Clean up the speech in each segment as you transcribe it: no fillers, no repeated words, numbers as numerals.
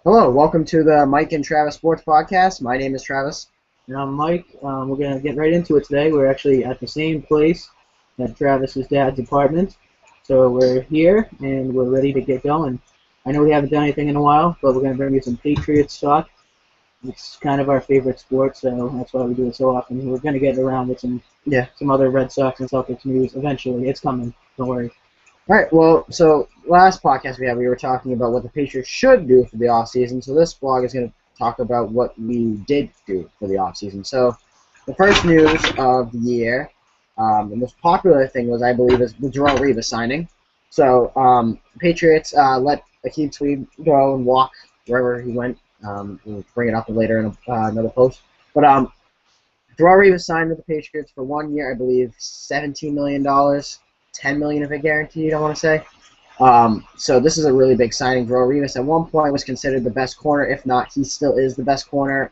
Hello, welcome to the Mike and Travis Sports Podcast. My name is Travis. And I'm Mike. We're going to get right into it today. We're actually at the same place at Travis's dad's apartment. So we're here, and we're ready to get going. I know we haven't done anything in a while, but we're going to bring you some Patriots talk. It's kind of our favorite sport, so that's why we do it so often. We're going to get around with some other Red Sox and Celtics news eventually. It's coming. Don't worry. All right, well, so last podcast we were talking about what the Patriots should do for the offseason. So this blog is going to talk about what we did do for the offseason. So the first news of the year, the most popular thing was, I believe, is the Darrelle Revis signing. So the Patriots let Akeem Tweed go and walk wherever he went. We'll bring it up later in another post. But Darrelle Revis signed with the Patriots for 1 year, I believe, $17 million. $10 million of it guaranteed, I want to say. So this is a really big signing. Darrelle Revis at one point was considered the best corner. If not, he still is the best corner.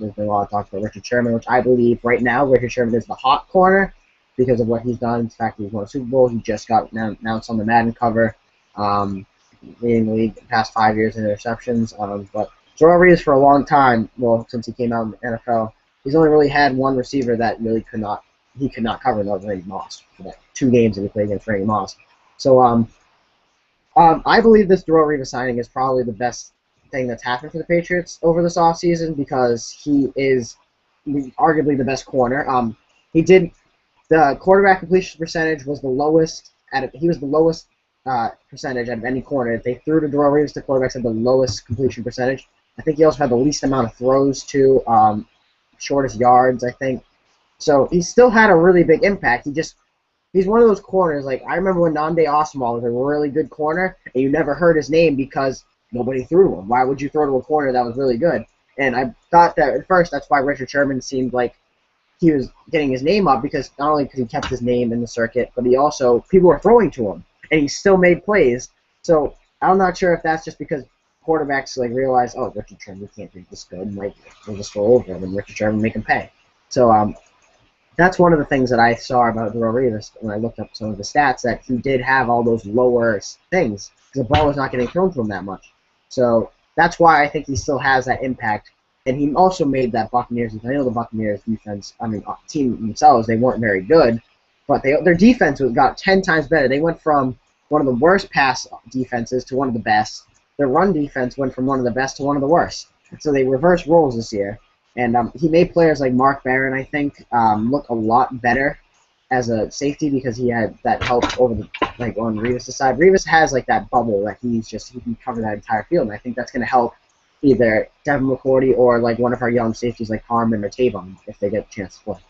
There's been a lot of talk about Richard Sherman, which I believe right now Richard Sherman is the hot corner because of what he's done. The fact that he's won a Super Bowl, he just got announced on the Madden cover, leading the league the past 5 years in interceptions. But Darrelle Revis for a long time, well, since he came out in the NFL, he's only really had one receiver that really could not cover, and that was Randy Moss for that 2 games that he played against Randy Moss. So I believe this Darrelle Revis signing is probably the best thing that's happened for the Patriots over this offseason because he is arguably the best corner. The quarterback completion percentage was the lowest. He was the lowest percentage out of any corner. If they threw to Darrelle Revis, the quarterbacks had the lowest completion percentage. I think he also had the least amount of throws to, shortest yards, I think. So he still had a really big impact. He's one of those corners, like I remember when Nande Osmall was a really good corner, and you never heard his name because nobody threw to him. Why would you throw to a corner that was really good? And I thought that at first that's why Richard Sherman seemed like he was getting his name up, because not only because he kept his name in the circuit, but he also, people were throwing to him, and he still made plays. So I'm not sure if that's just because quarterbacks like realize, oh, Richard Sherman can't do this good, and like we'll just go over him and Richard Sherman make him pay. So that's one of the things that I saw about Darrelle Revis when I looked up some of the stats, that he did have all those lower things because the ball was not getting thrown to him that much. So that's why I think he still has that impact. And he also made that Buccaneers, I know the Buccaneers defense, team themselves, they weren't very good, but their defense got 10 times better. They went from one of the worst pass defenses to one of the best. Their run defense went from one of the best to one of the worst. So they reversed roles this year. And he made players like Mark Barron, I think, look a lot better as a safety because he had that help over on Revis' side. Revis has like that bubble that he can cover that entire field, and I think that's going to help either Devin McCourty or like one of our young safeties like Harmon or Tavon if they get a chance to play.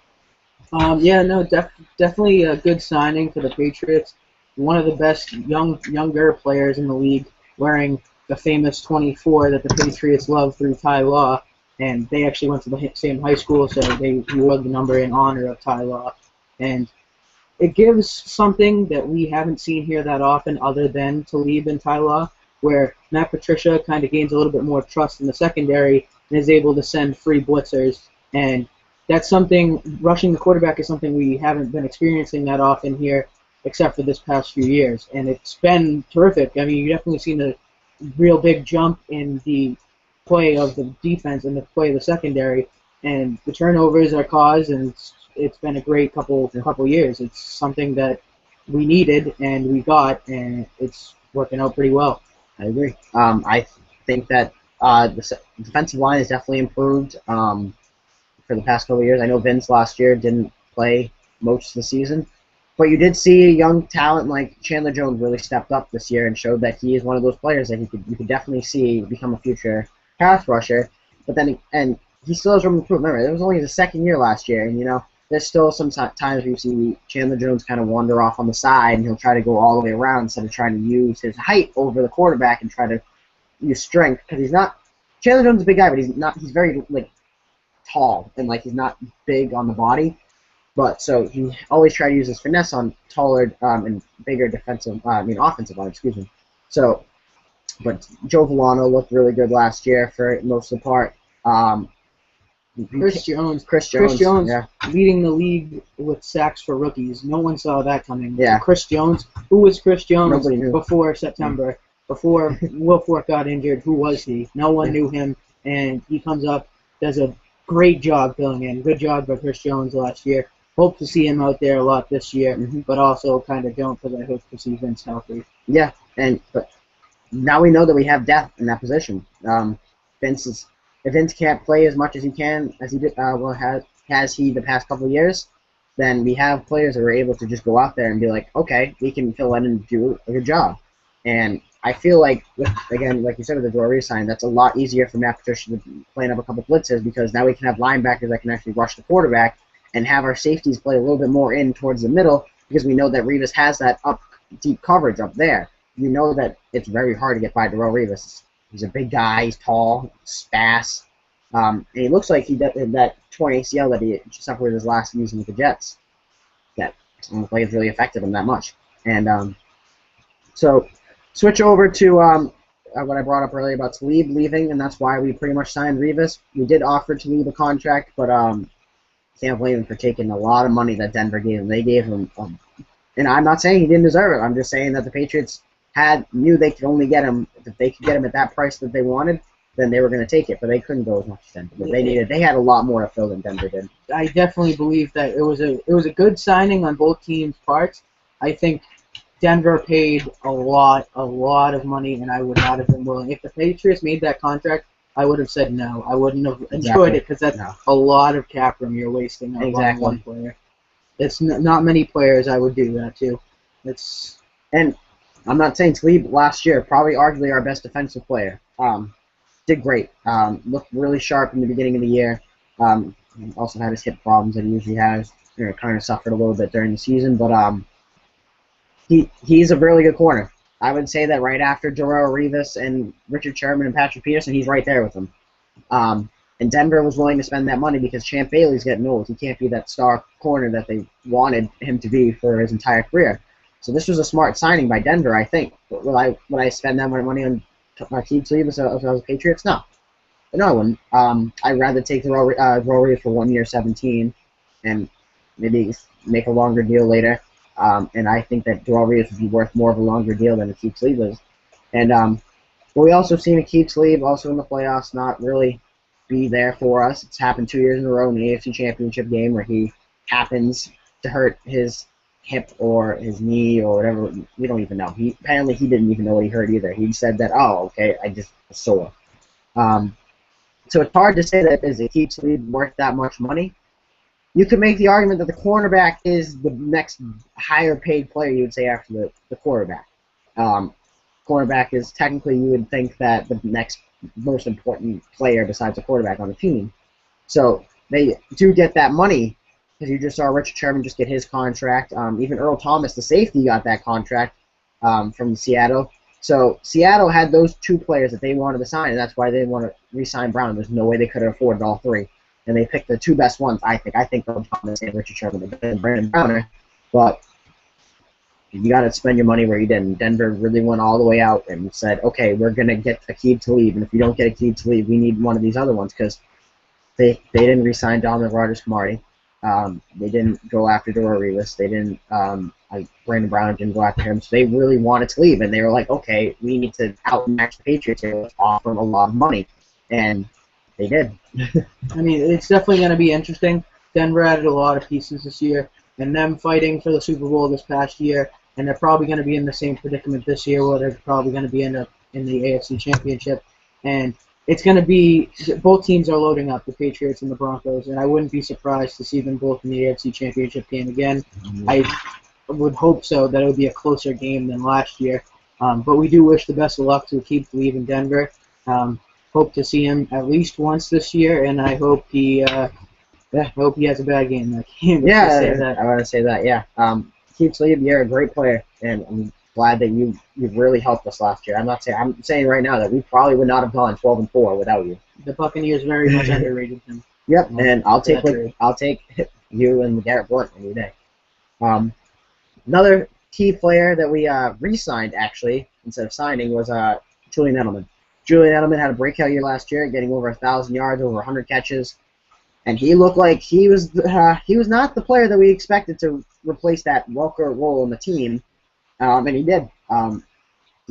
Definitely a good signing for the Patriots. One of the best younger players in the league, wearing the famous 24 that the Patriots love through Ty Law. And they actually went to the same high school, so he wore the number in honor of Ty Law. And it gives something that we haven't seen here that often other than Talib and Ty Law, where Matt Patricia kind of gains a little bit more trust in the secondary and is able to send free blitzers. And that's something, rushing the quarterback is something we haven't been experiencing that often here, except for this past few years. And it's been terrific. I mean, you've definitely seen a real big jump in the play of the defense and the play of the secondary, and the turnovers are caused, and it's been a great couple years. It's something that we needed and we got, and it's working out pretty well. I agree. I think that the defensive line has definitely improved for the past couple of years. I know Vince last year didn't play most of the season, but you did see a young talent like Chandler Jones really stepped up this year and showed that he is one of those players that you could definitely see become a future pass rusher, but then he still has room to improve. Remember, it was only his second year last year, and there's still some times where you see Chandler Jones kind of wander off on the side, and he'll try to go all the way around instead of trying to use his height over the quarterback and try to use strength, because he's not. Chandler Jones is a big guy, but he's very tall and he's not big on the body. But so he always tried to use his finesse on taller and bigger offensive line. Excuse me. So. But Joe Villano looked really good last year for most of the part. Chris Jones, yeah. leading the league with sacks for rookies. No one saw that coming. Yeah. Chris Jones, who was Chris Jones Nobody knew. before September? before Wilfork got injured, who was he? No one knew him, and he comes up, does a great job filling in. Good job by Chris Jones last year. Hope to see him out there a lot this year, but also kind of don't because I hope to see Vince healthy. Yeah, but now we know that we have depth in that position. If Vince can't play as much as he can, as he did, has he the past couple of years, then we have players that are able to just go out there and be like, okay, we can fill in and do a good job. And I feel like, again, like you said with the Dory sign, that's a lot easier for Matt Patricia to plan up a couple blitzes because now we can have linebackers that can actually rush the quarterback and have our safeties play a little bit more in towards the middle because we know that Revis has that deep coverage up there. You know that it's very hard to get by Darrelle Revis. He's a big guy. He's tall, spass, and he looks like he did that torn ACL that he suffered his last season with the Jets. That doesn't look like it's really affected him that much. And so switch over to what I brought up earlier about Talib leaving, and that's why we pretty much signed Revis. We did offer Talib a contract, but can't blame him for taking a lot of money that Denver gave him. They gave him, and I'm not saying he didn't deserve it. I'm just saying that the Patriots knew they could only get him if they could get him at that price that they wanted. Then they were going to take it, but they couldn't go as much as Denver. But they had a lot more to fill than Denver did. I definitely believe that it was a good signing on both teams' parts. I think Denver paid a lot of money, and I would not have been willing. If the Patriots made that contract, I would have said no. I wouldn't have enjoyed it because that's a lot of cap room you're wasting on one player. It's not many players I would do that to. And I'm not saying Talib last year, probably arguably our best defensive player. Did great. Looked really sharp in the beginning of the year. Also had his hip problems that he usually has. Kind of suffered a little bit during the season, but he's a really good corner. I would say that right after Darrelle Revis and Richard Sherman and Patrick Peterson, he's right there with them. And Denver was willing to spend that money because Champ Bailey's getting old. He can't be that star corner that they wanted him to be for his entire career. So this was a smart signing by Denver, I think. Would I spend that much money on Keith Talib if I was a Patriots? No. But no, I wouldn't. I'd rather take Darrelle Revis for 1 year, 17, and maybe make a longer deal later. And I think that Darrelle Revis would be worth more of a longer deal than Keith Talib is. And but we also seen Keith Talib also in the playoffs not really be there for us. It's happened 2 years in a row in the AFC Championship game where he happens to hurt his hip or his knee or whatever. We don't even know. Apparently he didn't even know what he hurt either. He said that, oh, okay, I just was sore. So it's hard to say that is a Keith Talib worth that much money. You could make the argument that the cornerback is the next higher paid player, you would say, after the quarterback. Cornerback is technically, you would think, that the next most important player besides the quarterback on the team. So they do get that money, because you just saw Richard Sherman just get his contract. Even Earl Thomas, the safety, got that contract from Seattle. So Seattle had those two players that they wanted to sign, and that's why they want to re-sign Brown. There's no way they could have afforded all three. And they picked the two best ones, I think. I think Earl Thomas and Richard Sherman and Brandon Browner. But you got to spend your money where you didn't. Denver really went all the way out and said, okay, we're going to get Aqib Talib, and if you don't get Aqib Talib, we need one of these other ones, because they didn't re-sign Dominic Rodgers-Cromartie. They didn't go after Darrelle Revis. They didn't, Brandon Brown didn't go after him, so they really wanted to leave, and they were like, okay, we need to outmatch the Patriots here. Let's offer them a lot of money, and they did. I mean, it's definitely going to be interesting. Denver added a lot of pieces this year, and them fighting for the Super Bowl this past year, and they're probably going to be in the same predicament this year where they're probably going to be in the AFC Championship. And it's going to be, both teams are loading up, the Patriots and the Broncos, and I wouldn't be surprised to see them both in the AFC Championship game again. I would hope so, that it would be a closer game than last year. But we do wish the best of luck to Aqib Talib in Denver. Hope to see him at least once this year, and I hope he has a bad game that game. Yeah, I want to say that, yeah. Aqib Talib, you're a great player, and I'm glad that you've really helped us last year. I'm saying right now that we probably would not have gone 12-4 without you. The Buccaneers very much underrated him. Yep, and I'll take you and Garrett Blunt any day. Another key player that we re-signed, actually, instead of signing, was Julian Edelman. Julian Edelman had a breakout year last year, getting over 1,000 yards, over 100 catches, and he looked like he was not the player that we expected to replace that Welker role in the team, and he did.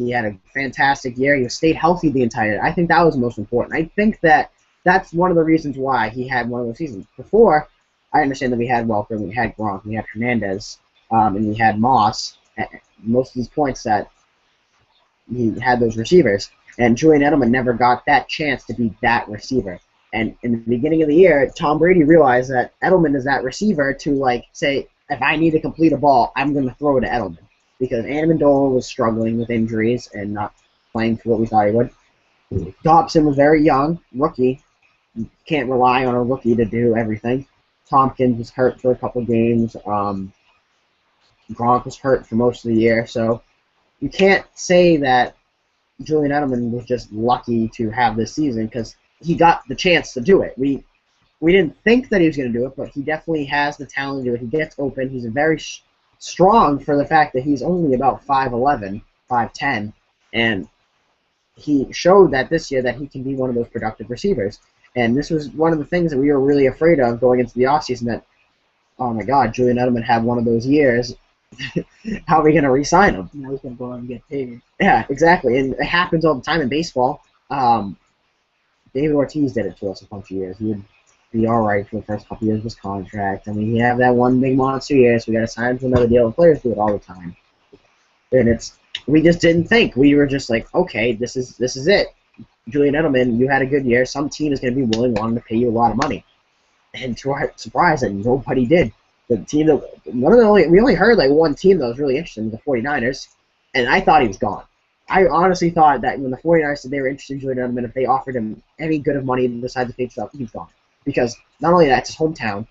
He had a fantastic year. He stayed healthy the entire year. I think that was most important. I think that's one of the reasons why he had one of those seasons. Before, I understand that we had Welker, we had Gronk, we had Hernandez, and we had Moss. Most of these points that he had those receivers. And Julian Edelman never got that chance to be that receiver. And in the beginning of the year, Tom Brady realized that Edelman is that receiver to, like, say, if I need to complete a ball, I'm going to throw it to Edelman. Because Amendola was struggling with injuries and not playing for what we thought he would. Dobson was very young, rookie. You can't rely on a rookie to do everything. Tompkins was hurt for a couple games. Gronk was hurt for most of the year. So you can't say that Julian Edelman was just lucky to have this season because he got the chance to do it. We didn't think that he was going to do it, but he definitely has the talent to do it. He gets open. He's very strong for the fact that he's only about 5'11", 5'10", and he showed that this year that he can be one of those productive receivers. And this was one of the things that we were really afraid of going into the offseason, that, oh my God, Julian Edelman had one of those years. How are we going to re-sign him? Now he's going to go out and get paid. Yeah, exactly. And it happens all the time in baseball. David Ortiz did it to us a bunch of years. He would be all right for the first couple years of his contract. I mean, he have that one big monster year, so we got to sign him to another deal. And players do it all the time. And we just didn't think. We were just like, okay, this is it. Julian Edelman, you had a good year. Some team is going to be wanting to pay you a lot of money. And to our surprise, that nobody did. The team that we only heard like one team that was really interested, the 49ers, and I thought he was gone. I honestly thought that when the 49ers said they were interested in Julian Edelman, if they offered him any good of money besides the Patriots stuff, he's gone. Because not only that, it's his hometown.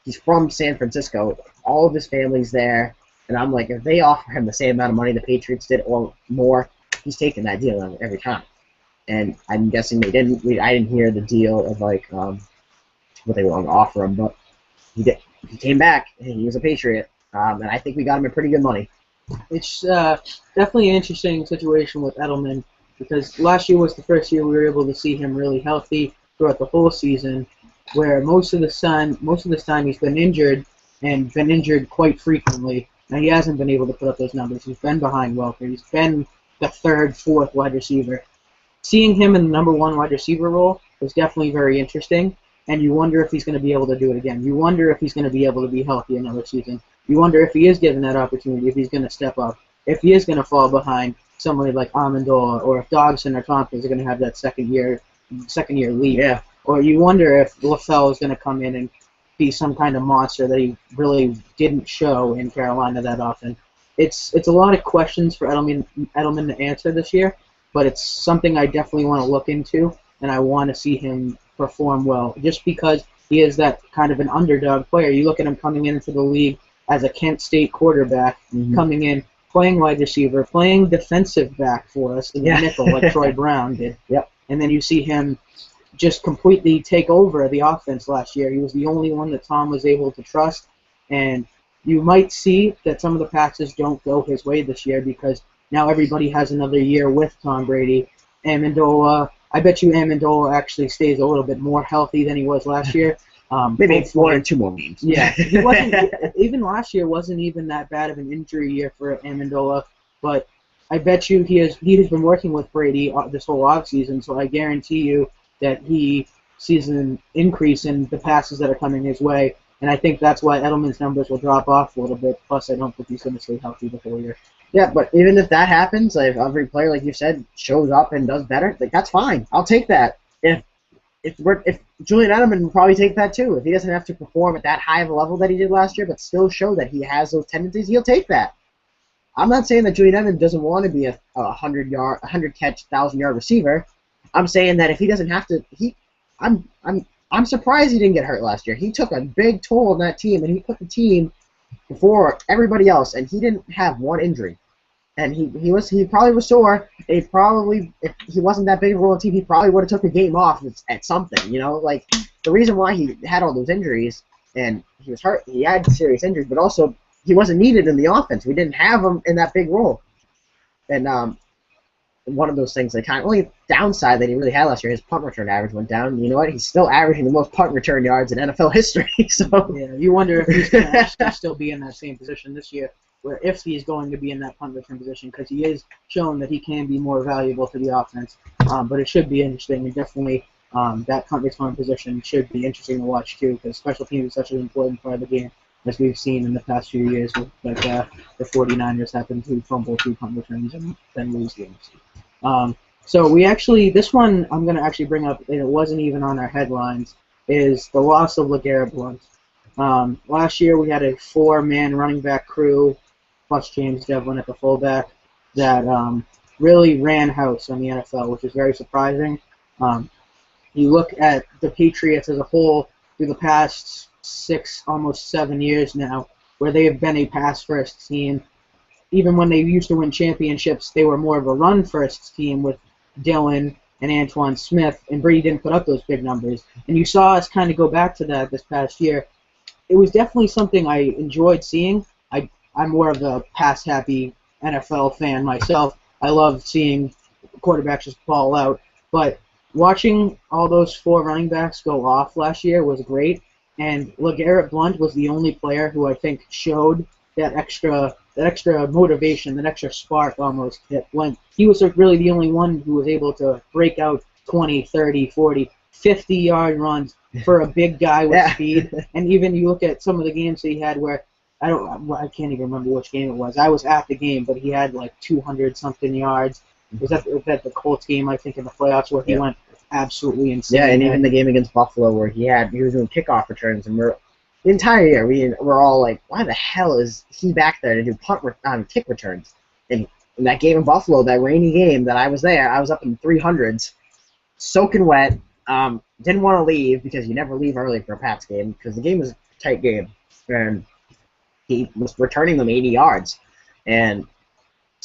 He's from San Francisco. All of his family's there. And I'm like, if they offer him the same amount of money the Patriots did or more, he's taking that deal every time. And I'm guessing they didn't. I didn't hear the deal of like what they were going to offer him, but he did. He came back, and he was a Patriot, and I think we got him at pretty good money. It's definitely an interesting situation with Edelman because last year was the first year we were able to see him really healthy throughout the whole season, where most of this time he's been injured and been injured quite frequently. Now he hasn't been able to put up those numbers. He's been behind Welker. He's been the third, fourth wide receiver. Seeing him in the number one wide receiver role was definitely very interesting. And you wonder if he's going to be able to do it again. You wonder if he's going to be able to be healthy another season. You wonder if he is given that opportunity, if he's going to step up, if he is going to fall behind somebody like Amendola, or if Dobson or Tompkins are going to have that second year leap. Yeah. Or you wonder if LaFell is going to come in and be some kind of monster that he really didn't show in Carolina that often. It's a lot of questions for Edelman to answer this year, but it's something I definitely want to look into, and I want to see him perform well, just because he is that kind of an underdog player. You look at him coming into the league as a Kent State quarterback, coming in, playing wide receiver, playing defensive back for us in the nickel like Troy Brown did. Yep. And then you see him just completely take over the offense last year. He was the only one that Tom was able to trust, and you might see that some of the passes don't go his way this year because now everybody has another year with Tom Brady. Amendola, I bet you Amendola actually stays a little bit more healthy than he was last year. Maybe 1 or 2 more games. Yeah, even last year wasn't even that bad of an injury year for Amendola, but I bet you he has been working with Brady this whole offseason, so I guarantee you that he sees an increase in the passes that are coming his way, and I think that's why Edelman's numbers will drop off a little bit, plus I don't think he's going to stay healthy the whole year. Yeah, but even if that happens, like every player, like you said, shows up and does better, like that's fine. I'll take that. If Julian Edelman will probably take that too. If he doesn't have to perform at that high of a level that he did last year, but still show that he has those tendencies, he'll take that. I'm not saying that Julian Edelman doesn't want to be a 100 catch, 1,000-yard receiver. I'm saying that if he doesn't have to, I'm surprised he didn't get hurt last year. He took a big toll on that team, and he put the team before everybody else, and he didn't have one injury. And he probably was sore. If he wasn't that big of a role team, he probably would have took a game off at something. Like the reason why he had all those injuries and he was hurt, he had serious injuries, but also he wasn't needed in the offense. We didn't have him in that big role. And one of those things, only downside that he really had last year, his punt return average went down. You know what? He's still averaging the most punt return yards in NFL history. So yeah, you wonder if he's going to actually still be in that same position this year. if he is going to be in that punt return position, because he is shown that he can be more valuable to the offense. But it should be interesting, and definitely that punt return position should be interesting to watch too, because special teams is such an important part of the game, as we've seen in the past few years with the 49ers happen to fumble 2 punt returns and then lose games. So we actually, this one I'm going to actually bring up, and it wasn't even on our headlines, is the loss of LeGarrette Blount. Last year we had a 4-man running back crew, plus James Devlin at the fullback, that really ran house on the NFL, which is very surprising. You look at the Patriots as a whole through the past 6, almost 7 years now, where they have been a pass-first team. Even when they used to win championships, they were more of a run-first team with Dillon and Antoine Smith, and Brady didn't put up those big numbers. And you saw us kind of go back to that this past year. It was definitely something I enjoyed seeing. I'm more of a pass-happy NFL fan myself. I love seeing quarterbacks just ball out. But watching all those 4 running backs go off last year was great. And LeGarrette Blount was the only player who I think showed that extra motivation, that extra spark almost. When he was really the only one who was able to break out 20, 30, 40, 50-yard runs for a big guy with speed. And even you look at some of the games that he had where I can't even remember which game it was. I was at the game, but he had like 200-something yards. Was that the Colts game, I think, in the playoffs where he went absolutely insane? Yeah, and even the game against Buffalo where he was doing kickoff returns, and the entire year we're all like, why the hell is he back there to do kick returns? And in that game in Buffalo, that rainy game that I was there, I was up in 300s, soaking wet. Didn't want to leave because you never leave early for a Pats game because the game was a tight game, and he was returning them 80 yards, and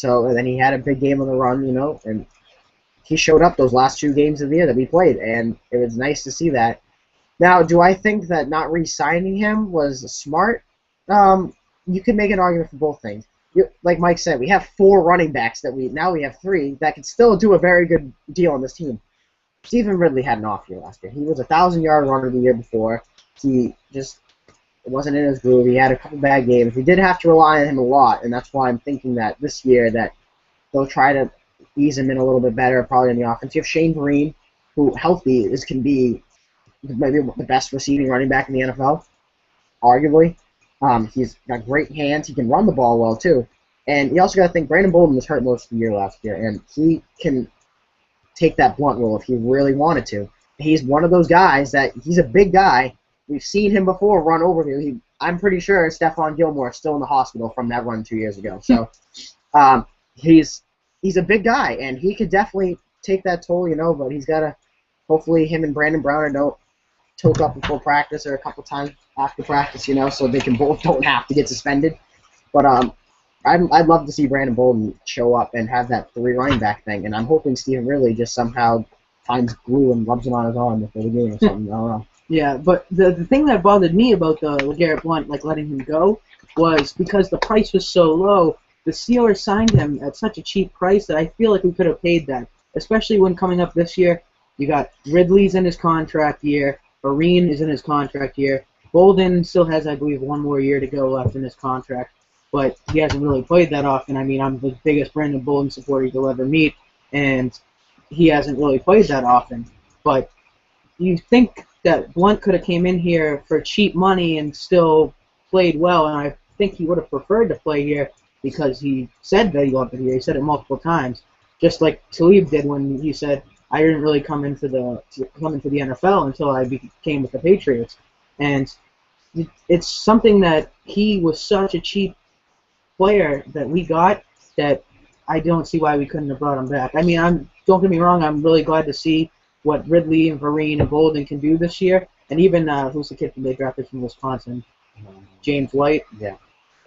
then he had a big game on the run, and he showed up those last 2 games of the year that we played, and it was nice to see that. Now, do I think that not re-signing him was smart? You could make an argument for both things. Like Mike said, we have 4 running backs now we have 3 that could still do a very good deal on this team. Stephen Ridley had an off year last year. He was a 1,000-yard runner the year before. He just wasn't in his groove. He had a couple bad games. We did have to rely on him a lot, and that's why I'm thinking that this year that they'll try to ease him in a little bit better, probably in the offense. You have Shane Vereen, who healthy can be maybe the best receiving running back in the NFL, arguably. He's got great hands. He can run the ball well too, and you also got to think Brandon Bolden was hurt most of the year last year, and he can take that Blount role if he really wanted to. He's one of those guys he's a big guy. We've seen him before run over you. I'm pretty sure Stephon Gilmore is still in the hospital from that run 2 years ago. So he's a big guy, and he could definitely take that toll, but he's got to, hopefully him and Brandon Browner don't toke up before practice or a couple times after practice, so they can both don't have to get suspended. But I'd love to see Brandon Bolden show up and have that 3 running back thing, and I'm hoping Stephen Ridley just somehow finds glue and rubs it on his arm before the game or something. I don't know. Yeah, but the thing that bothered me about the LeGarrette Blount, letting him go, was because the price was so low, the Steelers signed him at such a cheap price that I feel like we could have paid that, especially when coming up this year. You got Ridley's in his contract year, Vereen is in his contract year, Bolden still has, I believe, 1 more year to go left in his contract, but he hasn't really played that often. I mean, I'm the biggest Brandon Bolden supporter you'll ever meet, and he hasn't really played that often. But you think that Blount could have came in here for cheap money and still played well, and I think he would have preferred to play here because he said that he loved it here. He said it multiple times, just like Talib did when he said, I didn't really come into the NFL until I came with the Patriots. And it's something that he was such a cheap player that we got that I don't see why we couldn't have brought him back. I mean, don't get me wrong, I'm really glad to see what Ridley and Vereen and Bolden can do this year, and even who's the kid that they drafted from Wisconsin, James White. Yeah.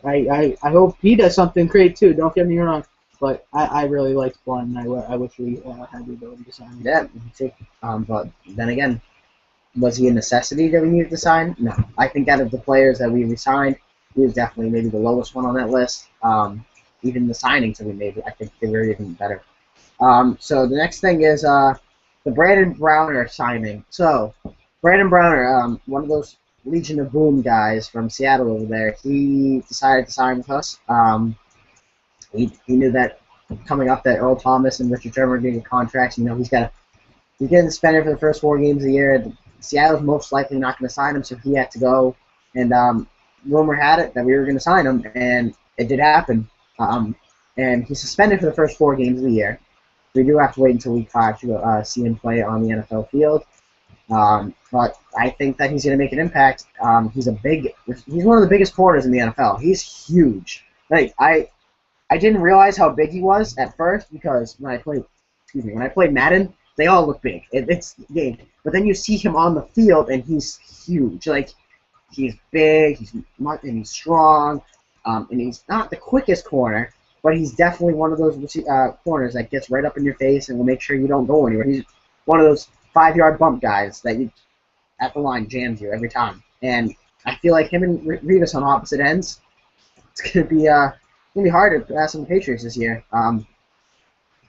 I hope he does something great too. Don't get me wrong, but I really liked Blount, and I wish we had the ability to sign him. Yeah, but then again, was he a necessity that we needed to sign? No. I think out of the players that we re-signed, he was definitely maybe the lowest one on that list. Even the signings that we made, I think they were even better. So the next thing is the Brandon Browner signing. So Brandon Browner, one of those Legion of Boom guys from Seattle over there, he decided to sign with us. He knew that coming up that Earl Thomas and Richard Sherman are getting contracts. He's getting suspended for the first 4 games of the year. Seattle's most likely not going to sign him, so he had to go. And rumor had it that we were going to sign him, and it did happen. And he's suspended for the first 4 games of the year. We do have to wait until week 5 to see him play on the NFL field. But I think that he's going to make an impact. He's one of the biggest corners in the NFL. He's huge. Like I didn't realize how big he was at first because when I played Madden, they all look big. It's game. But then you see him on the field and he's huge. Like he's big, and he's strong, and he's not the quickest corner, but he's definitely one of those corners that gets right up in your face and will make sure you don't go anywhere. He's one of those 5-yard bump guys that you at the line jams you every time. And I feel like him and Revis on opposite ends, it's gonna be hard to pass on the Patriots this year. I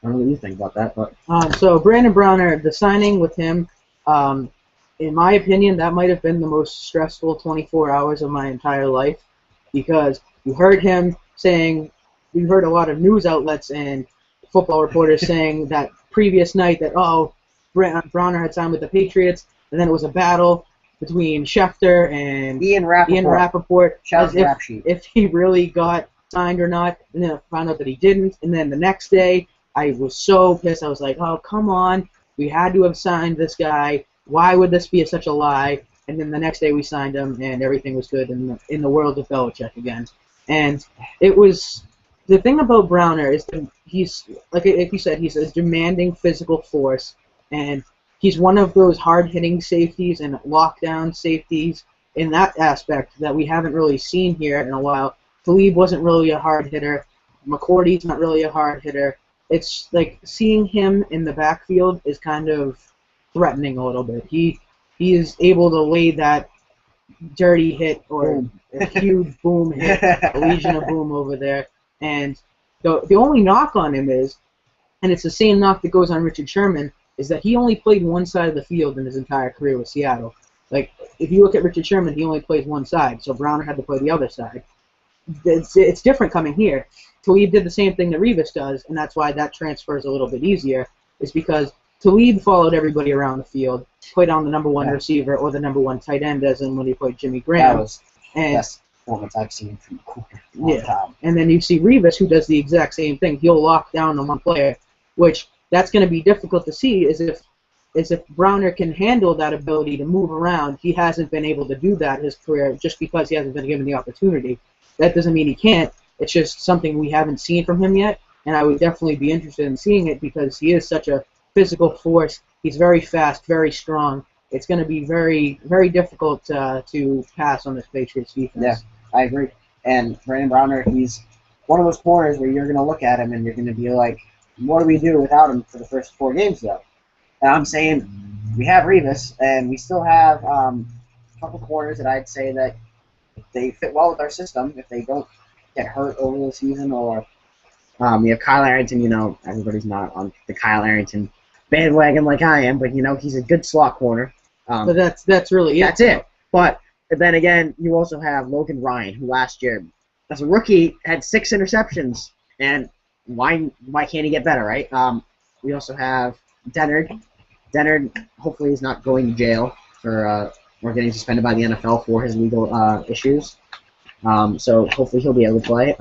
don't know what you think about that, but so Brandon Browner, the signing with him, in my opinion, that might have been the most stressful 24 hours of my entire life, because you heard him saying, we heard a lot of news outlets and football reporters saying that previous night that Browner had signed with the Patriots, and then it was a battle between Schefter and Ian Rappaport. As if he really got signed or not, and then I found out that he didn't, and then the next day I was so pissed. I was like, oh, come on, we had to have signed this guy. Why would this be such a lie? And then the next day we signed him, and everything was good in the world of Belichick again. And it was the thing about Browner is that he's like you said, he's a demanding physical force, and he's one of those hard-hitting safeties and lockdown safeties in that aspect that we haven't really seen here in a while. Talib wasn't really a hard hitter. McCourty's not really a hard hitter. It's like seeing him in the backfield is kind of threatening a little bit. He is able to lay that dirty hit or a huge boom hit, a Legion of Boom over there. And the only knock on him is, and it's the same knock that goes on Richard Sherman, is that he only played one side of the field in his entire career with Seattle. Like, if you look at Richard Sherman, he only plays one side, so Browner had to play the other side. It's different coming here. Talib did the same thing that Revis does, and that's why that transfer is a little bit easier, is because Talib followed everybody around the field, played on the number one receiver or the number one tight end, as in when he played Jimmy Graham. That was the best performance I've seen from Cooper. And then you see Revis, who does the exact same thing. He'll lock down the one player, which that's going to be difficult to see, is if Browner can handle that ability to move around. He hasn't been able to do that in his career just because he hasn't been given the opportunity. That doesn't mean he can't. It's just something we haven't seen from him yet, and I would definitely be interested in seeing it because he is such a physical force. He's very fast, very strong. It's going to be very, very difficult to pass on this Patriots defense. Yeah, I agree. And Brandon Browner, he's one of those corners where you're going to look at him and you're going to be like, what do we do without him for the first 4 games, though? And I'm saying we have Revis, and we still have a couple corners that I'd say that they fit well with our system if they don't get hurt over the season. Or you have Kyle Arrington. Everybody's not on the Kyle Arrington bandwagon like I am, but he's a good slot corner. But that's really it. That's it. But then again, you also have Logan Ryan, who last year, as a rookie, had 6 interceptions, and why can't he get better, right? We also have Dennard. Dennard hopefully is not going to jail for or getting suspended by the NFL for his legal issues. So hopefully he'll be able to play.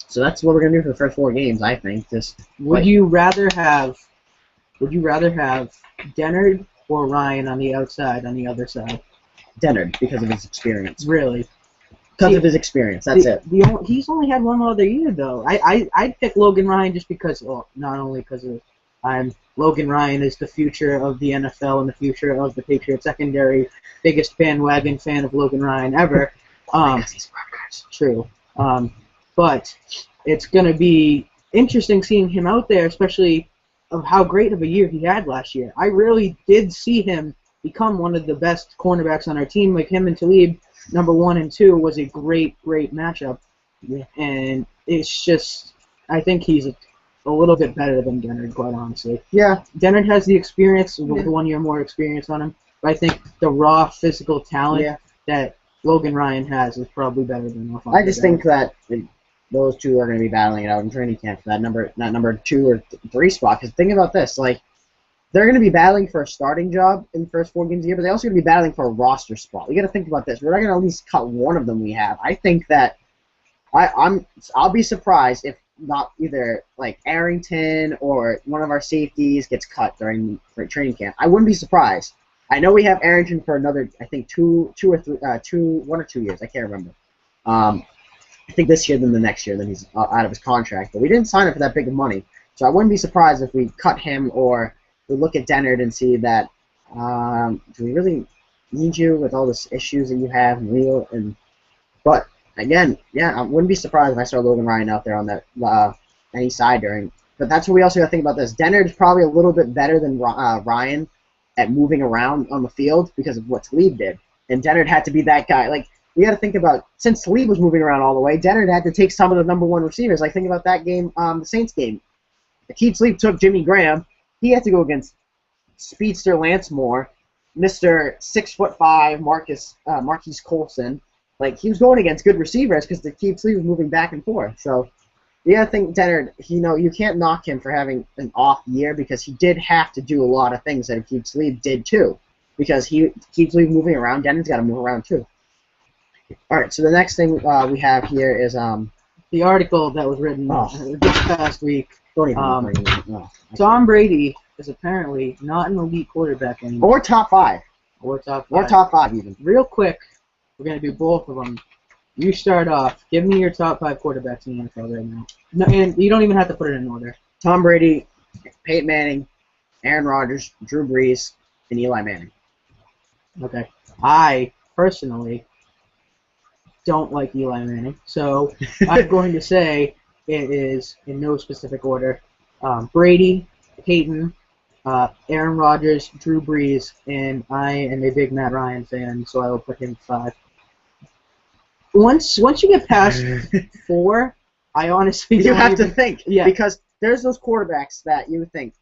So that's what we're gonna do for the first 4 games, I think. Would you rather have Dennard or Ryan on the outside, on the other side? Dennard, because of his experience. Really? Because of his experience. That's it. He's only had one other year, though. I'd pick Logan Ryan just because, well, not only because of Logan Ryan is the future of the NFL and the future of the Patriots secondary. Biggest bandwagon fan of Logan Ryan ever. Because he's true. But it's going to be interesting seeing him out there, especially of how great of a year he had last year. I really did see him become one of the best cornerbacks on our team. Like him and Talib, number 1 and 2, was a great, great matchup. Yeah. And it's just, I think he's a little bit better than Dennard, quite honestly. Yeah. Dennard has the experience, the 1 year more experience on him. But I think the raw physical talent Yeah. that Logan Ryan has is probably better than Alphonso I just think that those two are going to be battling it out in training camp for that number 2 or 3 spot. Because think about this, like, they're going to be battling for a starting job in the first 4 games of the year, but they're also going to be battling for a roster spot. We got to think about this. We're not going to at least cut one of them we have. I think that I'll be surprised if not either like Arrington or one of our safeties gets cut during training camp. I wouldn't be surprised. I know we have Arrington for another, I think 1 or 2 years. I can't remember. I think this year, then the next year, then he's out of his contract. But we didn't sign him for that big of money, so I wouldn't be surprised if we cut him or we look at Dennard and see that do we really need you with all the issues that you have and real and but. Again, yeah, I wouldn't be surprised if I saw Logan Ryan out there on that any side during. But that's what we also got to think about this. Dennard is probably a little bit better than Ryan at moving around on the field because of what Talib did. And Dennard had to be that guy. Like, you got to think about, since Talib was moving around all the way, Dennard had to take some of the number 1 receivers. Like, think about that game, the Saints game. Akeem Talib took Jimmy Graham. He had to go against speedster Lance Moore, Mr. 6'5" Marquise Colson. Like, he was going against good receivers because the Keith Lee was moving back and forth. So, you got to think Dennard, you can't knock him for having an off year because he did have to do a lot of things that Keith Lee did too. Because Keith Lee moving around, Dennard's got to move around too. All right, so the next thing we have here is the article that was written this past week. Don't even bring it up. Tom Brady is apparently not an elite quarterback anymore. Or top 5. Or top 5. Or top 5 even. Real quick. We're going to do both of them. You start off. Give me your top 5 quarterbacks in the NFL right now. No, and you don't even have to put it in order. Tom Brady, Peyton Manning, Aaron Rodgers, Drew Brees, and Eli Manning. Okay. I, personally, don't like Eli Manning. So I'm going to say it is, in no specific order, Brady, Peyton, Aaron Rodgers, Drew Brees, and I am a big Matt Ryan fan, so I will put him 5. Once you get past 4, I honestly you don't have even, to think. Yeah. Because there's those quarterbacks that you think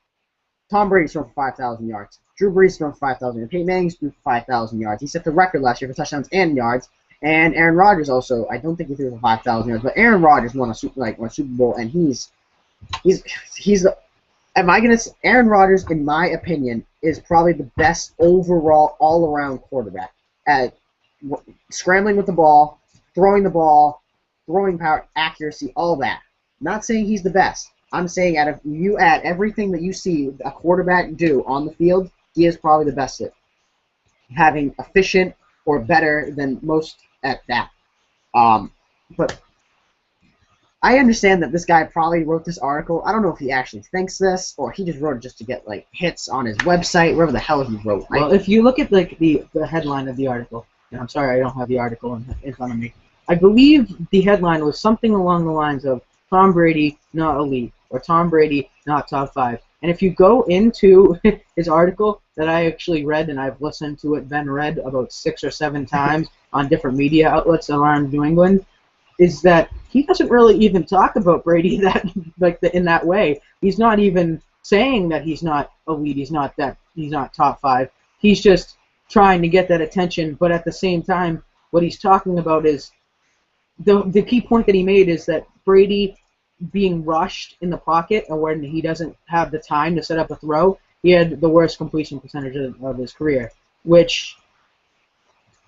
Tom Brady's thrown for 5,000 yards, Drew Brees thrown for 5,000 yards, Peyton Manning's threw for 5,000 yards. He set the record last year for touchdowns and yards. And Aaron Rodgers also, I don't think he threw for 5,000 yards, but Aaron Rodgers won a Super Bowl, and he's the. Aaron Rodgers, in my opinion, is probably the best overall, all-around quarterback at scrambling with the ball, throwing power, accuracy, all that. Not saying he's the best. I'm saying out of you add everything that you see a quarterback do on the field, he is probably the best at having efficient or better than most at that. But I understand that this guy probably wrote this article. I don't know if he actually thinks this or he just wrote it just to get like hits on his website, wherever the hell he wrote. Well, if you look at like the headline of the article, and I'm sorry I don't have the article in front of me. I believe the headline was something along the lines of Tom Brady not elite or Tom Brady not top 5. And if you go into his article that I actually read and I've listened to it been read about 6 or 7 times on different media outlets around New England, is that he doesn't really even talk about Brady in that way. He's not even saying that he's not elite, he's not top 5. He's just trying to get that attention, but at the same time, what he's talking about is the key point that he made is that Brady being rushed in the pocket and when he doesn't have the time to set up a throw, he had the worst completion percentage of his career, which,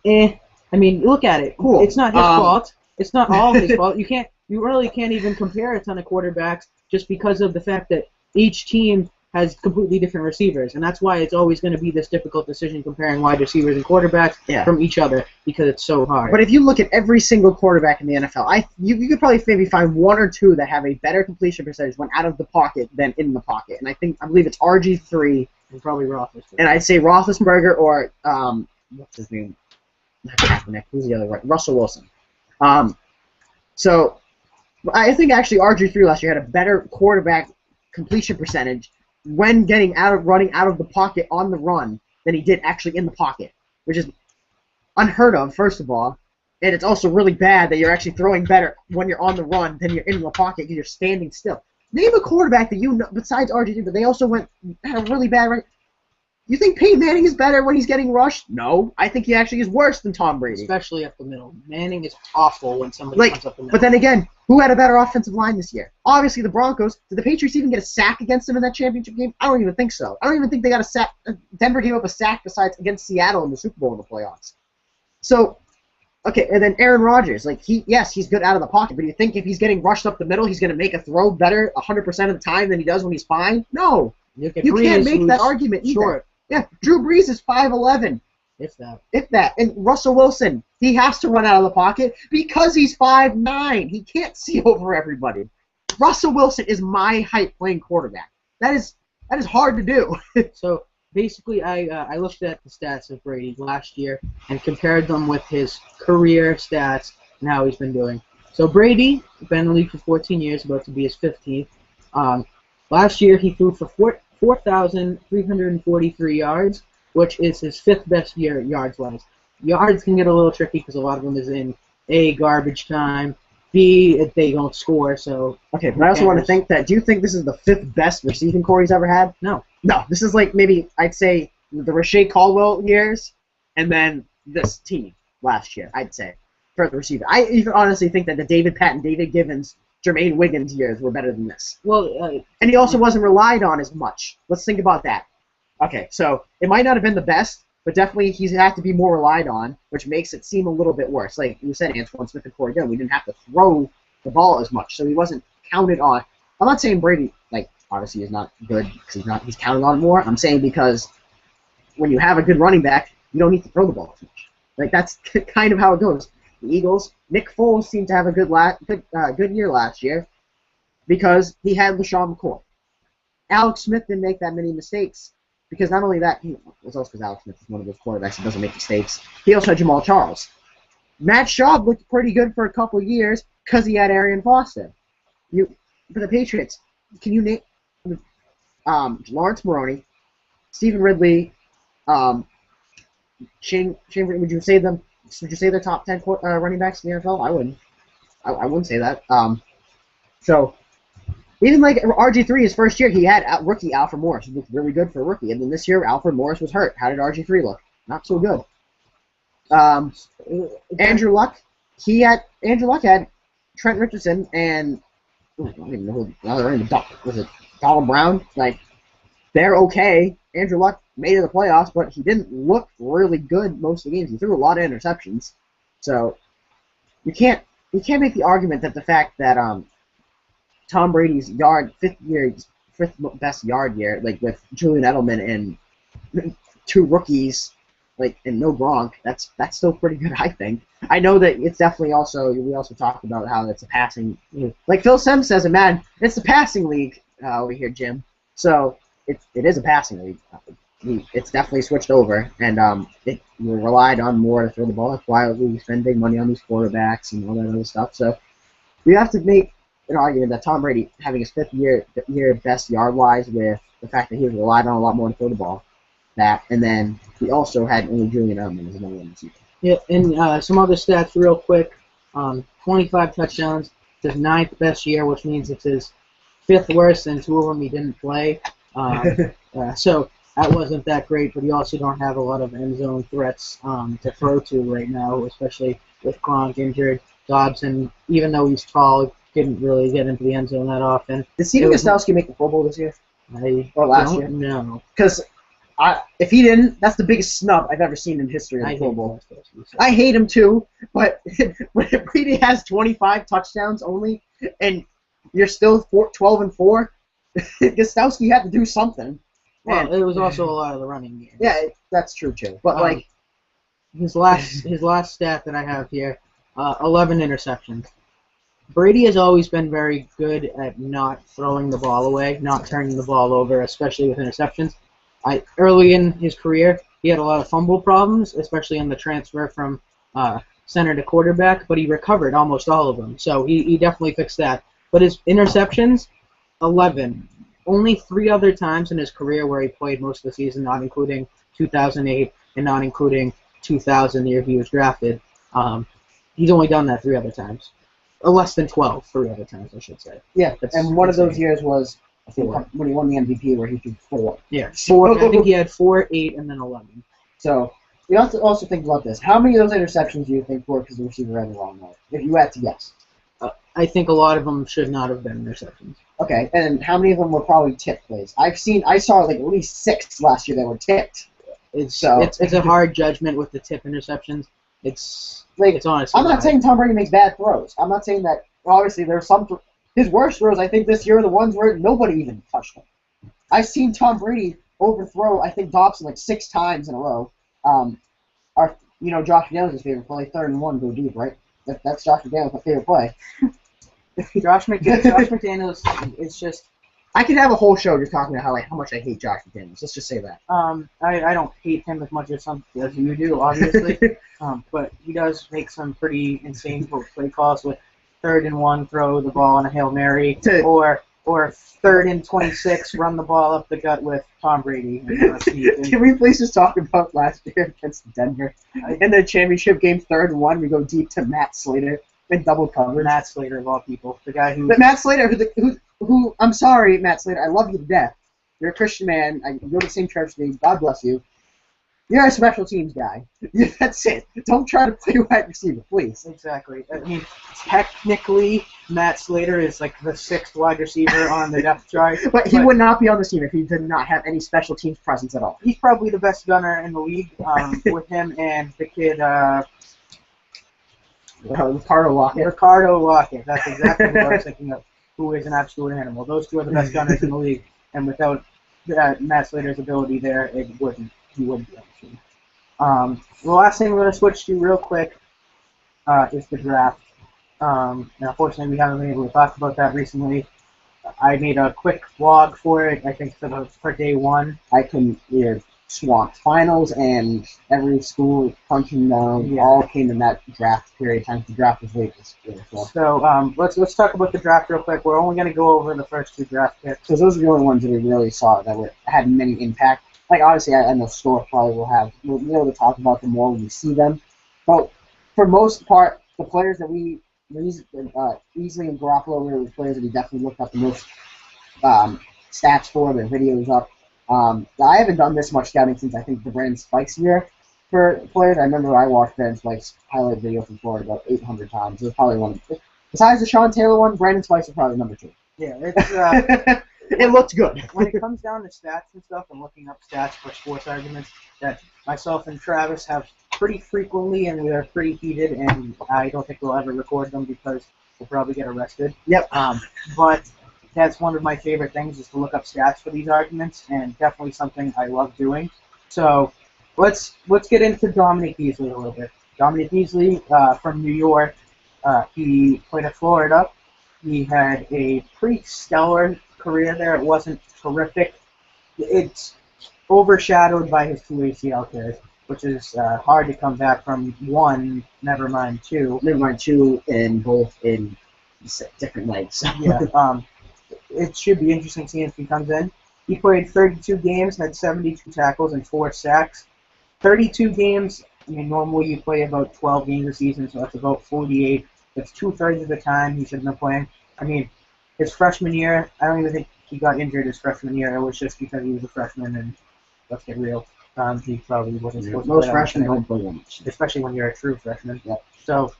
I mean, look at it. Cool. It's not his fault. It's not all his fault. You really can't even compare a ton of quarterbacks just because of the fact that each team has completely different receivers, and that's why it's always going to be this difficult decision comparing wide receivers and quarterbacks from each other because it's so hard. But if you look at every single quarterback in the NFL, you could probably maybe find 1 or 2 that have a better completion percentage when out of the pocket than in the pocket, and I believe it's RG3 and probably Roethlisberger. And I'd say Roethlisberger or what's his name? Not Kaepernick. Who's the other one? Russell Wilson. So I think actually RG3 last year had a better quarterback completion percentage when running out of the pocket on the run than he did actually in the pocket, which is unheard of, first of all. And it's also really bad that you're actually throwing better when you're on the run than you're in the pocket because you're standing still. Name a quarterback that you know besides RG3, but they also had a really bad record. You think Peyton Manning is better when he's getting rushed? No. I think he actually is worse than Tom Brady. Especially up the middle. Manning is awful when somebody comes up the middle. But then again, who had a better offensive line this year? Obviously the Broncos. Did the Patriots even get a sack against them in that championship game? I don't even think so. I don't even think they got a sack. Denver gave up a sack besides against Seattle in the Super Bowl in the playoffs. So, okay, and then Aaron Rodgers. Like, he's good out of the pocket, but do you think if he's getting rushed up the middle, he's going to make a throw better 100% of the time than he does when he's fine? No. You can't make that argument either. Short. Yeah, Drew Brees is 5'11". If that. And Russell Wilson, he has to run out of the pocket because he's 5'9". He can't see over everybody. Russell Wilson is my height playing quarterback. That is hard to do. So basically, I looked at the stats of Brady last year and compared them with his career stats and how he's been doing. So Brady, been in the league for 14 years, about to be his 15th. Last year, he threw for 4,343 yards, which is his 5th best year yards-wise. Yards can get a little tricky because a lot of them is in A, garbage time, B, if they don't score. So okay, but I also want to think that, do you think this is the 5th best receiving core he's ever had? No. No, this is like maybe, I'd say, the Rashay Caldwell years, and then this team last year, I'd say, for the receiver. I even honestly think that the David Patton, David Givens, Jermaine Wiggins years were better than this. Well, and he also wasn't relied on as much. Let's think about that. Okay, so it might not have been the best, but definitely he's had to be more relied on, which makes it seem a little bit worse. Like you said, Antoine Smith and Corey Dillon, we didn't have to throw the ball as much, so he wasn't counted on. I'm not saying Brady, like, obviously is not good because he's counted on more. I'm saying because when you have a good running back, you don't need to throw the ball as much. Like, that's kind of how it goes. The Eagles, Nick Foles seemed to have a good year last year because he had LaShawn McCoy. Alex Smith didn't make that many mistakes because not only that, it was also because Alex Smith is one of those quarterbacks that doesn't make mistakes. He also had Jamal Charles. Matt Schaub looked pretty good for a couple of years because he had Arian Foster. For the Patriots, can you name Lawrence Moroney, Stephen Ridley, Shane, would you say they're top 10 running backs in the NFL? I wouldn't. I wouldn't say that. So even like RG3, his first year, he had rookie Alfred Morris, who looked really good for a rookie. And then this year, Alfred Morris was hurt. How did RG3 look? Not so good. Andrew Luck had Trent Richardson and I don't even know who the other end. Was it Donald Brown? Like, they're okay. Andrew Luck made it to the playoffs, but he didn't look really good most of the games. He threw a lot of interceptions. So you can't make the argument that the fact that Tom Brady's fifth best yard year, like with Julian Edelman and 2 rookies, like, and no Gronk, that's still pretty good, I think. I know that it's definitely we also talked about how it's a passing, like Phil Simms says, man, it's a passing league over here, Jim. So it is a passing league. It's definitely switched over, and we're relied on more to throw the ball. That's why we spend big money on these quarterbacks and all that other stuff. So we have to make an argument that Tom Brady having his 5th year best yard-wise with the fact that he was relied on a lot more to throw the ball. And then he also had only Julian Edelman as number 1 receiver. Yeah, and some other stats real quick. 25 touchdowns, his 9th best year, which means it's his 5th worst, and 2 of them he didn't play. So that wasn't that great, but you also don't have a lot of end zone threats to throw to right now, especially with Gronk injured. Dobson, even though he's tall, didn't really get into the end zone that often. Did Steven Gostkowski make the Pro Bowl this year? Or last year? No. Because if he didn't, that's the biggest snub I've ever seen in history of the Pro Bowl. I hate him too, but when Brady has 25 touchdowns only, and you're still 12-4, Gostkowski had to do something. Well, it was also a lot of the running game. Yeah, that's true too. But his last stat that I have here, 11 interceptions. Brady has always been very good at not throwing the ball away, not turning the ball over, especially with interceptions. Early in his career, he had a lot of fumble problems, especially on the transfer from center to quarterback, but he recovered almost all of them. So he definitely fixed that. But his interceptions, 11. Only 3 other times in his career where he played most of the season, not including 2008 and not including 2000, the year he was drafted. He's only done that 3 other times. Less than 12, 3 other times, I should say. Yeah, and one of those years was I think Four. when he won the MVP, where he threw 4. Yeah, So, I think he had 4, 8, and then 11. So we have to also think about this. How many of those interceptions do you think were because the receiver ran the wrong way? If you had to guess. I think a lot of them should not have been interceptions. Okay, and how many of them were probably tip plays? I saw like at least 6 last year that were tipped. It's a hard judgment with the tip interceptions. It's honestly. I'm not saying Tom Brady makes bad throws. I'm not saying that. Obviously, there's some his worst throws. I think this year are the ones where nobody even touched him. I've seen Tom Brady overthrow I think Dobson like 6 times in a row. Josh McDaniels' favorite play, 3rd and 1, go deep, right? That's Josh McDaniels' favorite play. Josh McDaniels is just. I could have a whole show just talking about how much I hate Josh McDaniels. Let's just say that. I don't hate him as much as you do, obviously. But he does make some pretty insane play calls with 3rd and 1, throw the ball on a Hail Mary, or 3rd and 26, run the ball up the gut with Tom Brady. Can we please just talk about last year against Denver? In the championship game, 3rd and 1, we go deep to Matt Slater in double coverage. Matt Slater, of all people. The guy who... But Matt Slater, who I'm sorry, Matt Slater, I love you to death. You're a Christian man. I go to the same church as me. God bless you. You're a special teams guy. That's it. Don't try to play wide receiver, please. Exactly. I mean, technically, Matt Slater is like the 6th wide receiver on the depth chart. But he would not be on this team if he did not have any special teams presence at all. He's probably the best gunner in the league with him and the kid... Ricardo Lockett. Ricardo Lockett. That's exactly what I was thinking of. Who is an absolute animal. Those 2 are the best gunners in the league. And without Matt Slater's ability there, he wouldn't be on the team. The last thing we're going to switch to real quick is the draft. Now, unfortunately, we haven't been able to talk about that recently. I made a quick vlog for it, I think, for day 1. I can swamp finals and every school punching down all came in that draft period of time. The draft was late this year. So let's talk about the draft real quick. We're only going to go over the first 2 draft picks. Because those are the only ones that we really saw that had many impact. Like, obviously, I know Store probably we'll be able to talk about them more when we see them. But for most part, the players that we easily and Garoppolo were the players that we definitely looked up the most stats for, their videos up. I haven't done this much scouting since I think the Brandon Spikes year for players. I remember I watched Brandon Spikes' highlight video from Florida about 800 times. It was probably one of besides the Sean Taylor one, Brandon Spikes is probably number 2. Yeah, it's it looked good. When it comes down to stats and stuff and looking up stats for sports arguments that myself and Travis have pretty frequently and we are pretty heated and I don't think we'll ever record them because we'll probably get arrested. Yep. But that's one of my favorite things is to look up stats for these arguments, and definitely something I love doing. So let's get into Dominic Beasley a little bit. Dominic Beasley from New York. He played at Florida. He had a pretty stellar career there. It wasn't terrific. It's overshadowed by his 2 ACL tears, which is hard to come back from. 1, never mind 2. Never mind 2, and both in different legs. Yeah. It should be interesting seeing if he comes in. He played 32 games, had 72 tackles and 4 sacks. 32 games, I mean, normally you play about 12 games a season, so that's about 48. That's 2/3 of the time he should have been playing. I mean, his freshman year, I don't even think he got injured his freshman year. It was just because he was a freshman, and let's get real. He probably wasn't supposed to play. Most freshmen don't play much. Especially when you're a true freshman. Yep. So,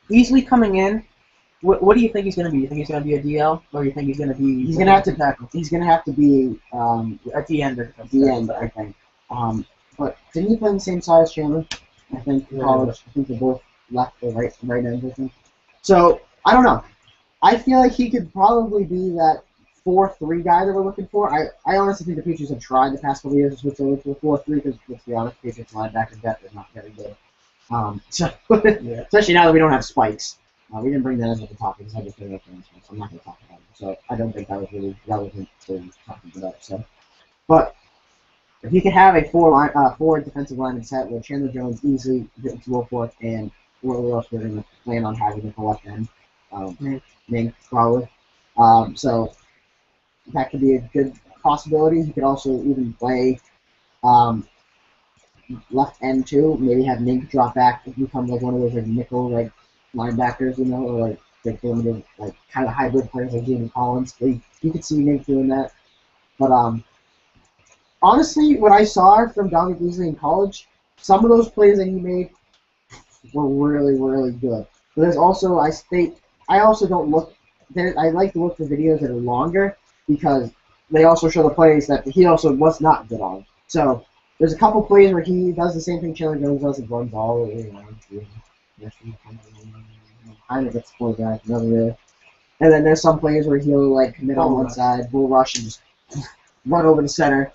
Beasley coming in, what do you think he's going to be? You think he's going to be a DL, or you think he's going to be? He's going to have to tackle. He's going to have to be at the end. At the end, I think. But didn't he play in the same size, Chandler? I think in college. I think they're both left or right ends, I think. So I don't know. I feel like he could probably be that 4-3 guy that we're looking for. I honestly think the Patriots have tried the past couple of years to switch over to a 4-3 because, let's be honest, the Patriots linebacker depth is not very good. Especially now that we don't have Spikes. We didn't bring that as a topic because I just didn't have so I'm not going to talk about it. So I don't think that was really relevant to talking about. So, but if you can have a four defensive lineman set with Chandler Jones easily getting to Wolford and whoever else we're going to plan on having at the left end, Mink probably. So that could be a good possibility. He could also even play left end too. Maybe have Mink drop back and become like one of those like nickel like linebackers, or like like limited, like kind of hybrid players like Jamie Collins. You could see Nick doing that. But honestly, what I saw from Dominic Beasley in college, some of those plays that he made were really, really good. But there's also I also don't look there. I like to look for videos that are longer because they also show the plays that he also was not good on. So there's a couple plays where he does the same thing Chandler Jones does and runs all the way around. Kind of gets the quarterback, another way. And then there's some plays where he'll like commit on one side, bull rush, and just run over the center.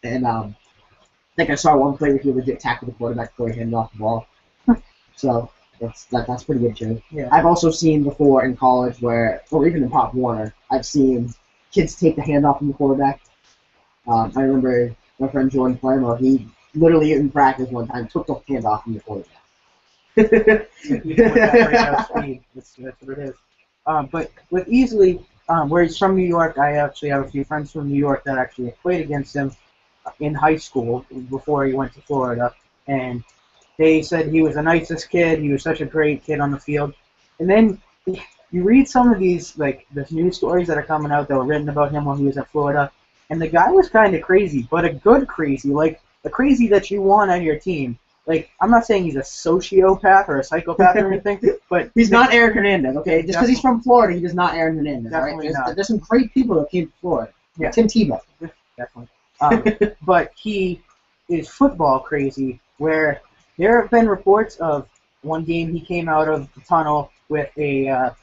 And I think I saw one play where he legit tackled the quarterback before he handed off the ball. So that's pretty good too. Yeah. I've also seen before in college where, or even in Pop Warner, I've seen kids take the handoff from the quarterback. I remember my friend Jordan Palermo, he literally in practice one time took the handoff from the quarterback. With that breakout speed, that's what it is. But with Easley, where he's from New York, I actually have a few friends from New York that actually played against him in high school before he went to Florida, and they said he was the nicest kid. He was such a great kid on the field. And then you read some of these the news stories that are coming out that were written about him when he was at Florida, and the guy was kind of crazy, but a good crazy, like a crazy that you want on your team. Like, I'm not saying he's a sociopath or a psychopath or anything, but he's not Aaron Hernandez, okay? Just because he's from Florida, he does not Aaron Hernandez. Definitely right? not. There's some great people that came to Florida. Yeah. Tim Tebow. Definitely. But he is football crazy, where there have been reports of one game he came out of the tunnel with a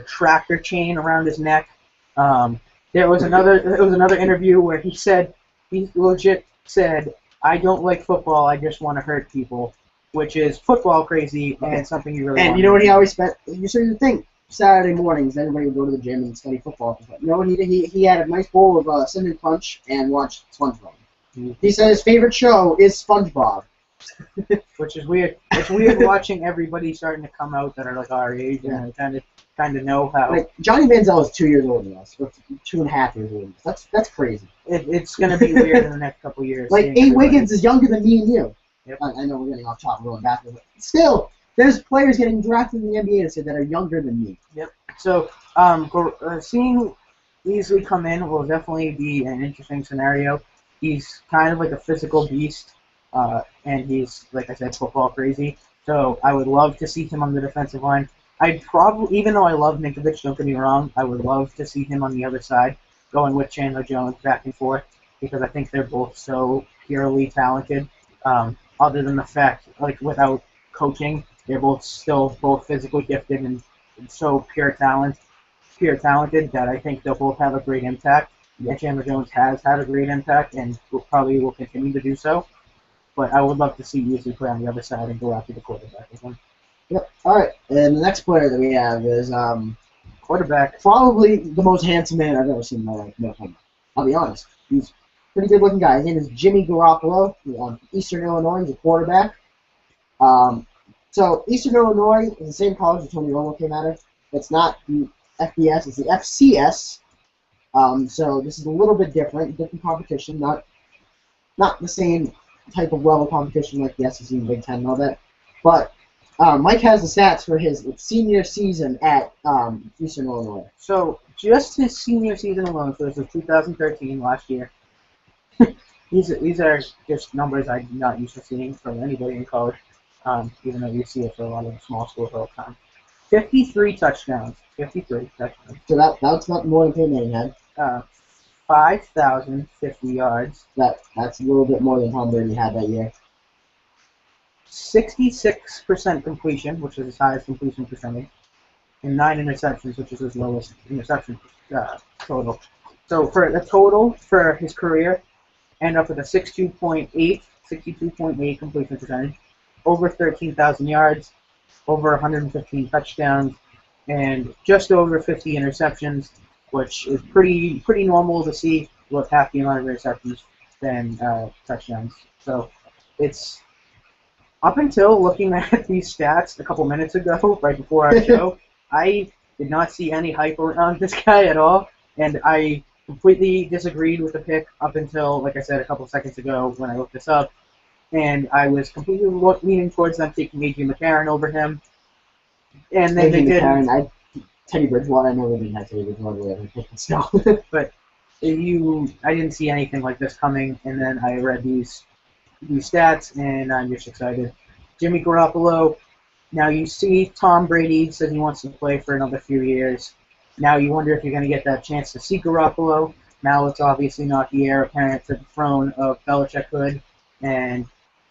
tractor chain around his neck. There was another interview where he said, he legit said, I don't like football, I just want to hurt people, which is football crazy and something you really want. And you know what he always spent? So you think Saturday mornings everybody would go to the gym and study football. You know what he did? He had a nice bowl of cinnamon punch and watched SpongeBob. Mm-hmm. He said his favorite show is SpongeBob. Which is weird. It's weird watching everybody starting to come out that are like our age and kind of know how. Like Johnny Manziel is 2 years older than us, or 2.5 years older than us. That's crazy. It's going to be weird in the next couple of years. Like A. Wiggins is younger than me and you. Yep. I know we're getting off topic going basketball, but still, there's players getting drafted in the NBA that are younger than me. Yep. So seeing Easley come in will definitely be an interesting scenario. He's kind of like a physical beast. And he's, like I said, football crazy. So I would love to see him on the defensive line. I'd probably, even though I love Ninkovich, don't get me wrong, I would love to see him on the other side, going with Chandler Jones back and forth, because I think they're both so purely talented. Other than the fact, like, without coaching, they're both physically gifted and so talented that I think they'll both have a great impact. Yeah. And Chandler Jones has had a great impact and probably will continue to do so. But I would love to see Easley play on the other side and go after the quarterback with him. Yep. All right. And the next player that we have is quarterback. Probably the most handsome man I've ever seen in my life. No, I'll be honest. He's a pretty good-looking guy. His name is Jimmy Garoppolo. He's on Eastern Illinois. He's a quarterback. So Eastern Illinois is the same college that Tony Romo came out of. It's not the FBS. It's the FCS. So this is a little bit different competition. Not the same type of level competition like the SEC and Big Ten and all that. But Mike has the stats for his senior season at Eastern Illinois. So just his senior season alone, so this is 2013, last year. These are just numbers I'm not used to seeing from anybody in college, even though you see it for a lot of small schools all the time. 53 touchdowns. 53 touchdowns. So that's not more than Peyton Manning had. 5,050 yards. That's a little bit more than Tom Brady had that year. 66% completion, which is his highest completion percentage, and 9 interceptions, which is his lowest interception total. So for the total for his career, end up with a 62.8 completion percentage, over 13,000 yards, over 115 touchdowns, and just over 50 interceptions, which is pretty normal to see with half the amount of interceptions than touchdowns. So it's up until looking at these stats a couple minutes ago, right before our show, I did not see any hype around this guy at all, and I completely disagreed with the pick up until, like I said, a couple seconds ago when I looked this up, and I was completely leaning towards them taking A.J. McCarron over him. And then they did. Teddy Bridgewater, I know they didn't have Teddy Bridgewater there, still. But I didn't see anything like this coming, and then I read these stats, and I'm just excited. Jimmy Garoppolo. Now you see Tom Brady says he wants to play for another few years. Now you wonder if you're going to get that chance to see Garoppolo. Now it's obviously not the heir apparent to the throne of Belichick Hood, and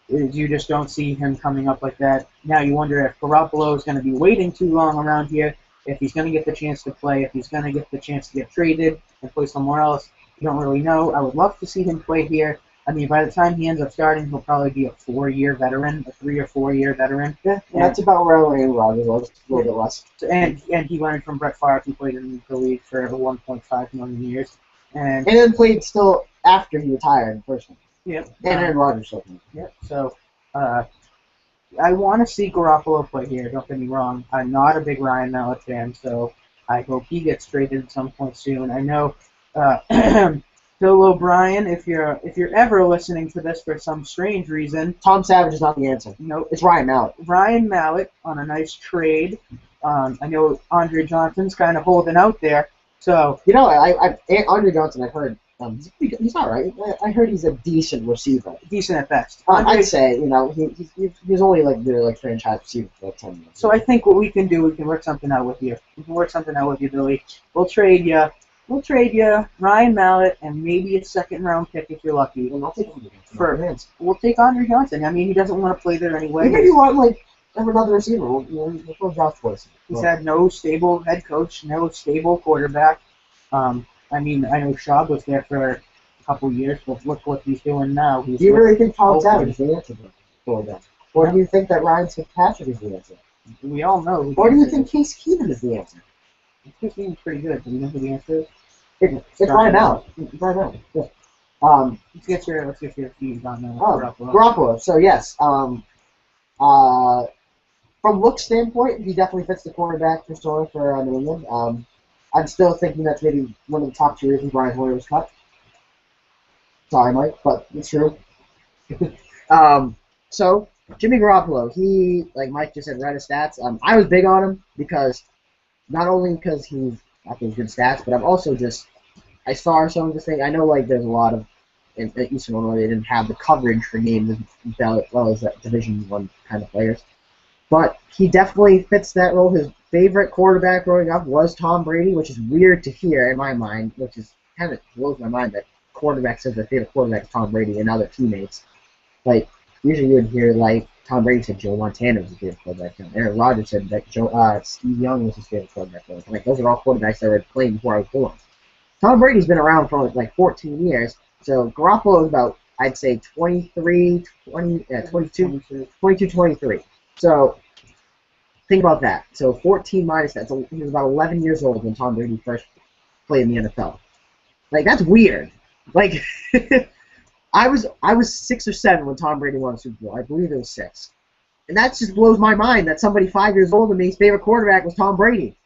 you just don't see him coming up like that. Now you wonder if Garoppolo is going to be waiting too long around here, if he's going to get the chance to play, if he's going to get the chance to get traded and play somewhere else. You don't really know. I would love to see him play here. I mean, by the time he ends up starting, he'll probably be a 4-year veteran, a 3 or 4 year veteran. Yeah, that's about where Aaron Rodgers was, a little bit less. And he learned from Brett Favre, who played in the league for 1.5 million years. And then played still after he retired in first one. Yep. And Aaron Rodgers still played. Yep. So, I want to see Garoppolo play here, don't get me wrong. I'm not a big Ryan Mallett fan, so I hope he gets traded at some point soon. I know Bill O'Brien, if you're ever listening to this for some strange reason, Tom Savage is not the answer. No, it's Ryan Mallett. Ryan Mallett on a nice trade. I know Andre Johnson's kind of holding out there. So Andre Johnson, I've heard he's all right. I heard he's a decent receiver. Decent at best. I'd say he's only their franchise receiver for 10 years. So I think what we can do, we can work something out with you. We can work something out with you, Billy. We'll trade you. Ryan Mallett, and maybe a second-round pick if you're lucky. And I'll take him. We'll take Andre Johnson. I mean, he doesn't want to play there anyway. Even if you want another receiver, we'll go Josh Boyce. He's had no stable head coach, no stable quarterback. I mean, I know Schaub was there for a couple years, but look what he's doing now. Do you really think Tom Savage is the answer for that? Or do you think that Ryan Fitzpatrick is the answer? We all know. Or do you think Case Keenum is the answer? Case Keenum's pretty good. Do you know who the answer is? It's Ryan Mallett. Right now. Yeah. Let's get your feed on Garoppolo. So yes. From look standpoint, he definitely fits the quarterback persona for New England. I'm still thinking that's maybe one of the top 2 reasons Brian Hoyer was cut. Sorry, Mike, but it's true. So Jimmy Garoppolo, he, like Mike just said, read his stats. I was big on him because not only because he's got those good stats, but I'm also I saw some of this thing. I know there's a lot of in Eastern Illinois they didn't have the coverage for games as well as that Division I kind of players. But he definitely fits that role. His favorite quarterback growing up was Tom Brady, which is weird to hear in my mind, which is kind of blows my mind that quarterback says their favorite quarterback is Tom Brady and now their teammates. Usually you would hear Tom Brady said Joe Montana was his favorite quarterback. Aaron Rodgers said that Steve Young was his favorite quarterback. Those are all quarterbacks that were playing before I was born. Tom Brady's been around for 14 years, so Garoppolo is about, I'd say, 22, 23. So think about that. So 14 minus that. So he was about 11 years old when Tom Brady first played in the NFL. That's weird. I was 6 or 7 when Tom Brady won a Super Bowl. I believe it was 6. And that just blows my mind that somebody 5 years older than me's favorite quarterback was Tom Brady.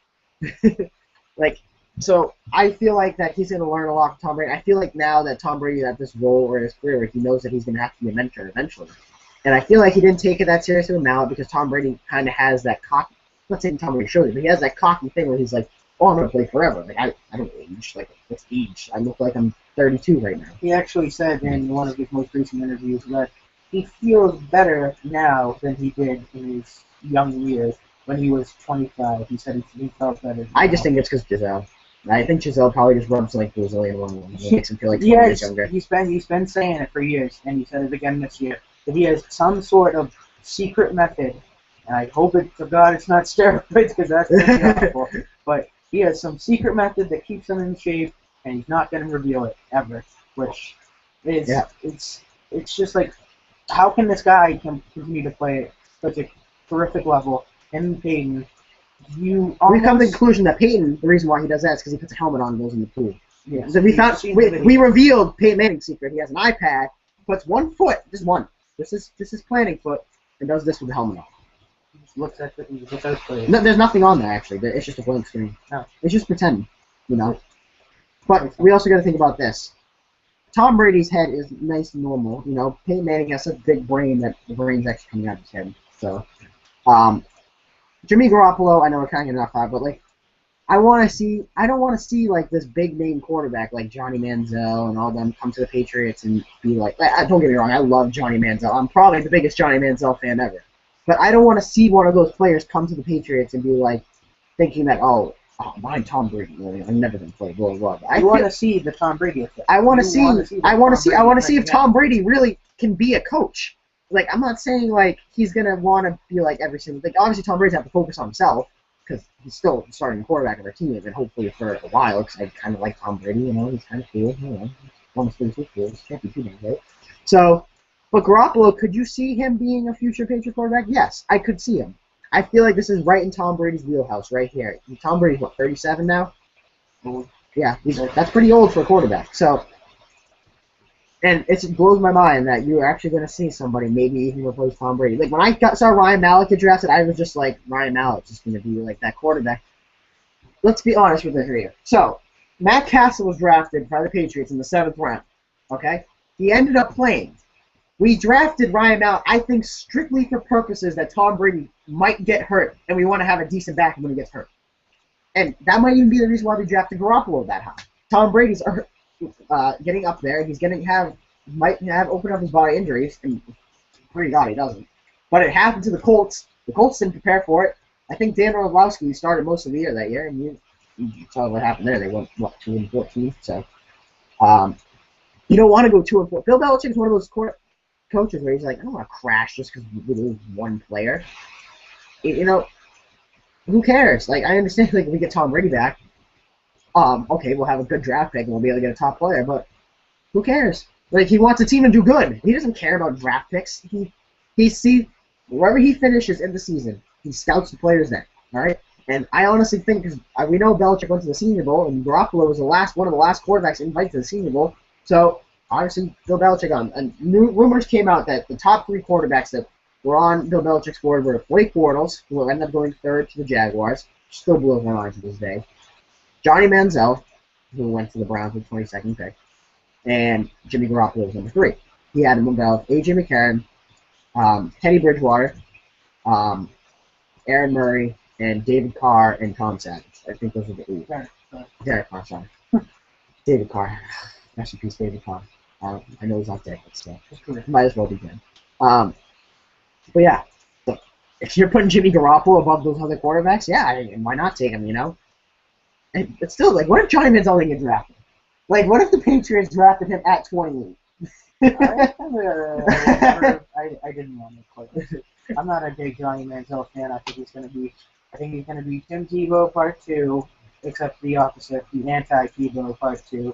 So I feel that he's going to learn a lot from Tom Brady. I feel now that Tom Brady's at this role in his career, he knows that he's going to have to be a mentor eventually. And I feel he didn't take it that seriously with Mallett because Tom Brady kind of has that cocky, I'm not saying Tom Brady showed it, but he has that cocky thing where he's oh, I'm going to play forever. I don't age. What's age? I look like I'm 32 right now. He actually said in one of his most recent interviews that he feels better now than he did in his young years when he was 25. He said he felt better. I just think it's because Giselle. I think Giselle probably just rubs Brazilian woman. It makes him feel 20 years younger. He's been saying it for years, and he said it again this year, that he has some sort of secret method, and I hope to God it's not steroids because that's awful, but he has some secret method that keeps him in shape, and he's not going to reveal it ever, which is it's just how can this guy continue to play at such a terrific level in Peyton? We've come to the conclusion that Peyton, the reason why he does that is because he puts a helmet on and goes in the pool. Yeah. So we revealed Peyton Manning's secret. He has an iPad, puts one foot, just one. This is planning foot, and does this with the helmet on. Just looks at it. No, there's nothing on there actually. It's just a blank screen. Oh. It's just pretending, But we also got to think about this. Tom Brady's head is nice and normal. Peyton Manning has such a big brain that the brain's actually coming out of his head. So, Jimmy Garoppolo, I know we're kind of getting off that, but like I don't want to see like this big name quarterback like Johnny Manziel and all them come to the Patriots and be like, don't get me wrong, I love Johnny Manziel. I'm probably the biggest Johnny Manziel fan ever. But I don't want to see one of those players come to the Patriots and be like, thinking that, behind Tom Brady, I've never been played, blah, blah, blah. I want to see the Tom Brady effect. I want to see if Tom Brady really can be a coach. Like, I'm not saying like he's gonna want to be like every single. Like, obviously Tom Brady's have to focus on himself because he's still starting quarterback of our team, and hopefully for a while. Because I kind of like Tom Brady, he's kind of cool. One of the cool. Can't be too bad, right? So, but Garoppolo, could you see him being a future Patriot quarterback? Yes, I could see him. I feel like this is right in Tom Brady's wheelhouse, right here. Tom Brady's what, 37 now? Yeah, that's pretty old for a quarterback. So, and it blows my mind that you're actually going to see somebody maybe even replace Tom Brady. Like when I saw Ryan Mallett get drafted, I was just like, Ryan Mallett's just going to be like that quarterback. Let's be honest with this here. So, Matt Castle was drafted by the Patriots in the 7th round. Okay, he ended up playing. We drafted Ryan Mallett, I think, strictly for purposes that Tom Brady might get hurt, and we want to have a decent back when he gets hurt. And that might even be the reason why we drafted Garoppolo that high. Tom Brady's getting up there. He's might have opened up his body injuries, and pray God he doesn't. But it happened to the Colts. The Colts didn't prepare for it. I think Dan Orlovsky started most of the year that year, and you saw what happened there. They went 2-14. So you don't want to go 2-4. Bill Belichick's one of those coaches where he's like, I don't want to crash just because we lose one player. Who cares? Like, I understand, like, if we get Tom Brady back, okay, we'll have a good draft pick and we'll be able to get a top player, but who cares? Like, he wants a team to do good. He doesn't care about draft picks. He sees wherever he finishes in the season, he scouts the players there, all right? And I honestly think, because we know Belichick went to the Senior Bowl, and Garoppolo was one of the last quarterbacks invited to the Senior Bowl, so obviously, Bill Belichick on. And rumors came out that the top 3 quarterbacks that were on Bill Belichick's board were Blake Bortles, who will end up going 3rd to the Jaguars, which still blows my mind to this day, Johnny Manziel, who went to the Browns with 22nd pick, and Jimmy Garoppolo was number 3. He had him about A.J. McCarron, Teddy Bridgewater, Aaron Murray, and David Carr and Tom Savage. I think those are the 8. Derek Carr, sorry. David Carr. Rest in peace, David Carr. I know he's not dead, but still. Might as well be good. But yeah, so if you're putting Jimmy Garoppolo above those other quarterbacks, yeah, why not take him, But still, like, what if Johnny Manziel didn't get drafted? Like, what if the Patriots drafted him at 28? I didn't want to quite. I'm not a big Johnny Manziel fan. I think he's going to be Tim Tebow Part 2, except the opposite, the anti-Tebow Part 2.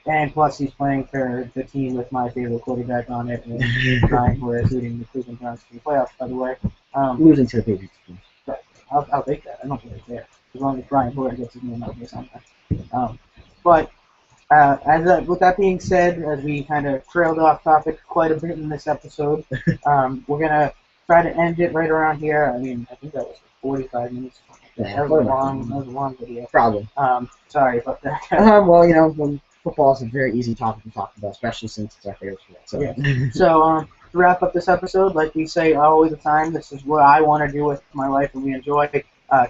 And plus he's playing for the team with my favorite quarterback on it, and Brian Hoyer leading the Cleveland Browns to the playoffs, by the way. Losing to the Patriots. But I'll take that. I don't really care, as long as Brian Hoyer gets his name out there sometime. With that being said, as we kind of trailed off topic quite a bit in this episode, we're going to try to end it right around here. I mean, I think that was 45 minutes. Yeah, that was a long video. Probably. Sorry about that. Well, football is a very easy topic to talk about, especially since it's our favorite sport. So, yeah. So to wrap up this episode, like we say all the time, this is what I want to do with my life, and we enjoy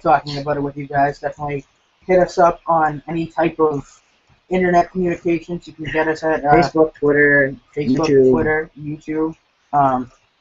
talking about it with you guys. Definitely hit us up on any type of internet communications. You can get us at Facebook, Twitter, YouTube.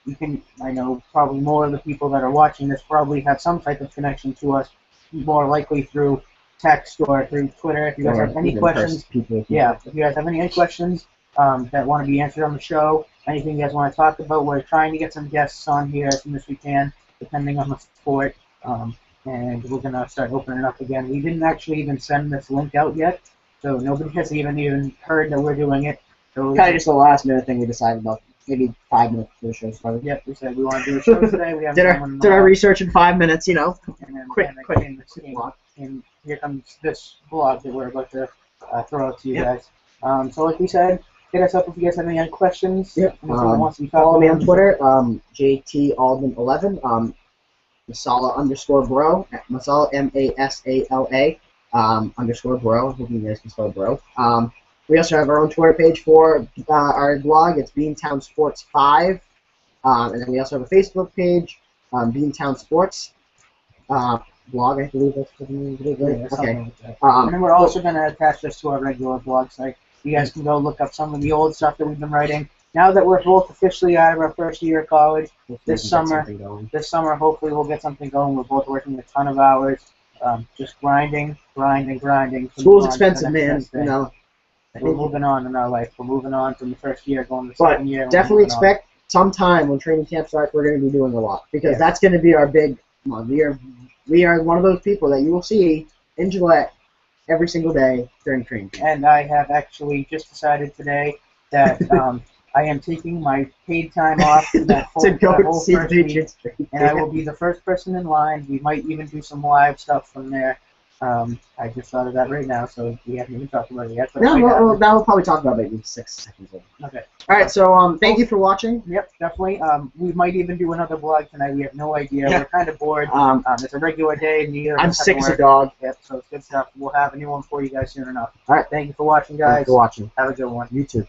You can. I know probably more of the people that are watching this probably have some type of connection to us, more likely through text or through Twitter. If you guys have any questions, if you guys have any questions that want to be answered on the show, anything you guys want to talk about, we're trying to get some guests on here as soon as we can, depending on the support. And we're gonna start opening it up again. We didn't actually even send this link out yet, so nobody has even heard that we're doing it. So kind of just the last minute thing we decided about. Maybe 5 minutes before the show started. Yep, we said we want to do a show today. We have did our research in 5 minutes, And then quick. And here comes this vlog that we're about to throw out to you guys. So like we said, hit us up if you guys have any questions. Yep. Follow me on Twitter, JTAldman11, Masala_bro, Masala, MASALA, _bro. I hope you guys can spell bro. We also have our own Twitter page for our blog. It's Beantown Sports 5. And then we also have a Facebook page. Beantown Sports blog, I believe that's the name of it, right? Yeah, Okay. something like that. And then we're also going to attach this to our regular blog site. You guys can go look up some of the old stuff that we've been writing. Now that we're both officially out of our first year of college, this summer, hopefully we'll get something going. We're both working a ton of hours, just grinding. School's expensive, man. You know. We're moving on in our life. We're moving on from the first year, going to the But second year. definitely expect sometime when training camp starts, we're going to be doing a lot because that's going to be our big month. We are one of those people that you will see in Gillette every single day during training camp. And I have actually just decided today that I am taking my paid time off that whole, to go that whole see the first week, Patriots. and I will be the first person in line. We might even do some live stuff from there. I just thought of that right now, so we haven't even talked about it yet. But No, we'll probably talk about it in 6 seconds. Okay. All right, so thank you for watching. Yep, definitely. We might even do another vlog tonight. We have no idea. Yeah. We're kind of bored. It's a regular day. I'm sick as a dog. Yep, so it's good stuff. We'll have a new one for you guys soon enough. All right. Thank you for watching, guys. Thanks for watching. Have a good one. You too.